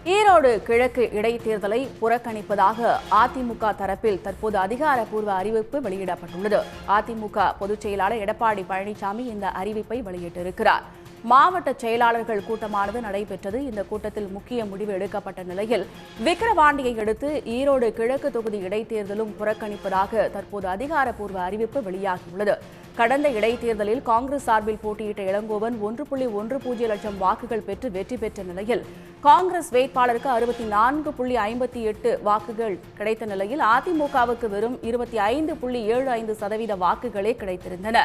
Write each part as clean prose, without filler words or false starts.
ஈரோடு கிழக்கு இடைத்தேர்தலை புறக்கணிப்பதாக அதிமுக தரப்பில் தற்போது அதிகாரப்பூர்வ அறிவிப்பு வெளியிடப்பட்டுள்ளது. அதிமுக பொதுச் செயலாளர் எடப்பாடி பழனிசாமி இந்த அறிவிப்பை வெளியிட்டிருக்கிறார். மாவட்ட செயலாளர்கள் கூட்டமானது நடைபெற்றது. இந்த கூட்டத்தில் முக்கிய முடிவு எடுக்கப்பட்ட நிலையில் விக்கிரவாண்டியை அடுத்து ஈரோடு கிழக்கு தொகுதி இடைத்தேர்தலும் புறக்கணிப்பதாக தற்போது அதிகாரப்பூர்வ அறிவிப்பு வெளியாகியுள்ளது. கடந்த இடைத்தேர்தலில் காங்கிரஸ் சார்பில் போட்டியிட்ட இளங்கோவன் 1.10 லட்சம் வாக்குகள் பெற்று வெற்றி பெற்ற நிலையில் காங்கிரஸ் வேட்பாளருக்கு 64.58 வாக்குகள் கிடைத்த நிலையில் அதிமுகவுக்கு வெறும் 25.75% வாக்குகளே கிடைத்திருந்தன.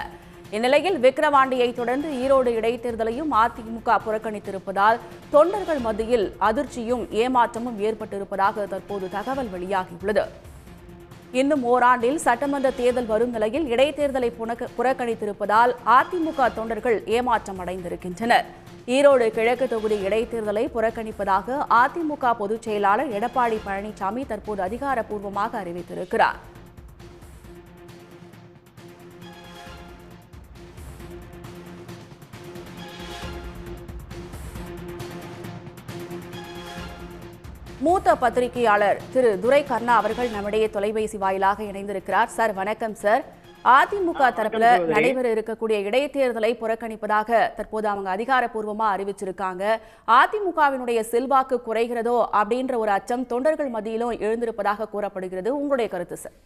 இந்நிலையில் விக்கிரவாண்டியை தொடர்ந்து ஈரோடு இடைத்தேர்தலையும் அதிமுக புறக்கணித்திருப்பதால் தொண்டர்கள் மத்தியில் அதிர்ச்சியும் ஏமாற்றமும் ஏற்பட்டிருப்பதாக தற்போது தகவல் வெளியாகியுள்ளது. இன்னும் ஓராண்டில் சட்டமன்ற தேர்தல் வரும் நிலையில் இடைத்தேர்தலை புறக்கணித்திருப்பதால் அதிமுக தொண்டர்கள் ஏமாற்றம் அடைந்திருக்கின்றனர். ஈரோடு கிழக்கு தொகுதி இடைத்தேர்தலை புறக்கணிப்பதாக அதிமுக பொதுச் செயலாளர் எடப்பாடி பழனிசாமி தற்போது அதிகாரப்பூர்வமாக அறிவித்திருக்கிறார். மூத்த பத்திரிகையாளர் திரு துரை கர்ணா அவர்கள் நம்மிடையே தொலைபேசி வாயிலாக இணைந்திருக்கிறார். சார் வணக்கம் சார். அதிமுக தரப்புல நடைபெற இருக்கக்கூடிய இடைத்தேர்தலை புறக்கணிப்பதாக தற்போது அவங்க அதிகாரப்பூர்வமா அறிவிச்சிருக்காங்க. அதிமுகவினுடைய செல்வாக்கு குறைகிறதோ அப்படின்ற ஒரு அச்சம் தொண்டர்கள் மத்தியிலும் எழுந்திருப்பதாக கூறப்படுகிறது. உங்களுடைய கருத்து சார்?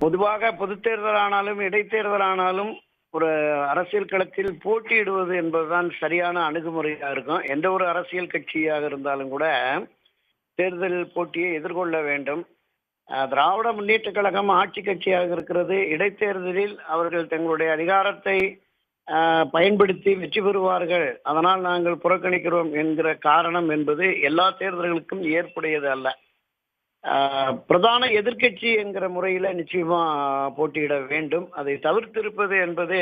பொதுவாக பொது தேர்தல் ஆனாலும் இடைத்தேர்தல் ஆனாலும் ஒரு அரசியல் களத்தில் போட்டியிடுவது என்பதுதான் சரியான அணுகுமுறையாக இருக்கும். எந்த ஒரு அரசியல் கட்சியாக இருந்தாலும் கூட தேர்தல் போட்டியை எதிர்கொள்ள வேண்டும். திராவிட முன்னேற்ற கழகம் ஆட்சி கட்சியாக இருக்கிறது. இடைத்தேர்தலில் அவர்கள் தங்களுடைய அதிகாரத்தை பயன்படுத்தி வெற்றி பெறுவார்கள், அதனால் நாங்கள் புறக்கணிக்கிறோம் என்கிற காரணம் என்பது எல்லா தேர்தல்களுக்கும் ஏற்புடையது அல்ல. பிரதான எதிர்க்கட்சி என்கிற முறையில் நிச்சயமா போட்டியிட வேண்டும். அதை தவிர்த்திருப்பது என்பது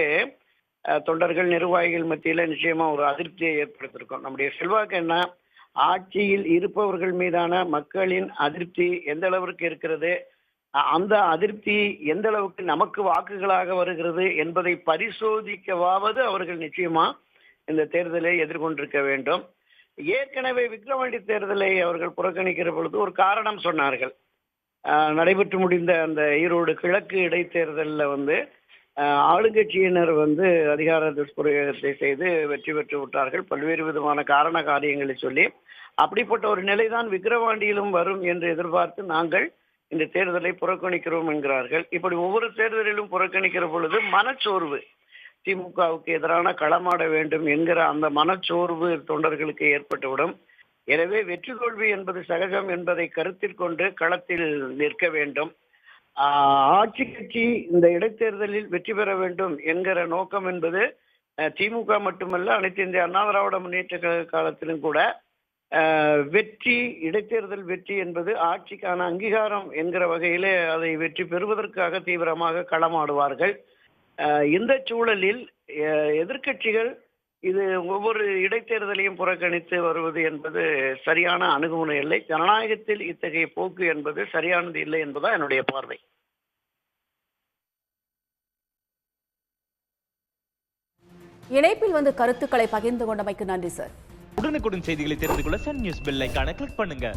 தொண்டர்கள் நிர்வாகிகள் மத்தியில் நிச்சயமா ஒரு அதிருப்தியை ஏற்படுத்தியிருக்கும். நம்முடைய செல்வாக்கு என்ன, ஆட்சியில் இருப்பவர்கள் மீதான மக்களின் அதிருப்தி எந்த அளவிற்கு இருக்கிறது, அந்த அதிருப்தி எந்த அளவுக்கு நமக்கு வாக்குகளாக வருகிறது என்பதை பரிசோதிக்கவாவது அவர்கள் நிச்சயமா இந்த தேர்தலை எதிர்கொண்டிருக்க வேண்டும். ஏற்கனவே விக்கிரவாண்டி தேர்தலை அவர்கள் புறக்கணிக்கிற பொழுது ஒரு காரணம் சொன்னார்கள். நடைபெற்று முடிந்த அந்த ஈரோடு கிழக்கு இடைத்தேர்தலில் ஆளுங்கட்சியினர் அதிகார துஷ்பிரயோகத்தை செய்து வெற்றி பெற்று விட்டார்கள், பல்வேறு விதமான காரண காரியங்களை சொல்லி. அப்படிப்பட்ட ஒரு நிலைதான் விக்கிரவாண்டியிலும் வரும் என்று எதிர்பார்த்து நாங்கள் இந்த தேர்தலை புறக்கணிக்கிறோம் என்கிறார்கள். இப்படி ஒவ்வொரு தேர்தலிலும் புறக்கணிக்கிற பொழுது மனச்சோர்வு, திமுகவுக்கு எதிரான களமாட வேண்டும் என்கிற அந்த மனச்சோர்வு தொண்டர்களுக்கு ஏற்பட்டுவிடும். எனவே வெற்றி தோல்வி என்பது சகஜம் என்பதை கருத்தில் கொண்டு களத்தில் நிற்க வேண்டும். ஆட்சி கட்சி இந்த இடைத்தேர்தலில் வெற்றி பெற வேண்டும் என்கிற நோக்கம் என்பது திமுக மட்டுமல்ல, அனைத்து இந்திய அண்ணா திராவிட முன்னேற்ற காலத்திலும் கூட இடைத்தேர்தல் வெற்றி என்பது ஆட்சிக்கான அங்கீகாரம் என்கிற வகையிலே அதை வெற்றி பெறுவதற்காக தீவிரமாக களமாடுவார்கள். இந்த சூழலில் எதிர்க்கட்சிகள் இது ஒவ்வொரு இடைத்தேர்தலையும் புறக்கணித்து வருவது என்பது சரியான அணுகுமுறை இல்லை. ஜனநாயகத்தில் இத்தகைய போக்கு என்பது சரியானது இல்லை என்பதுதான் என்னுடைய பார்வை. இணைப்பில் கருத்துக்களை பகிர்ந்து கொண்டமைக்கு நன்றி சார். உடனுக்குடன் செய்திகளை தெரிந்து கொள்ள சன் நியூஸ் பெல் ஐகானை கிளிக் பண்ணுங்க.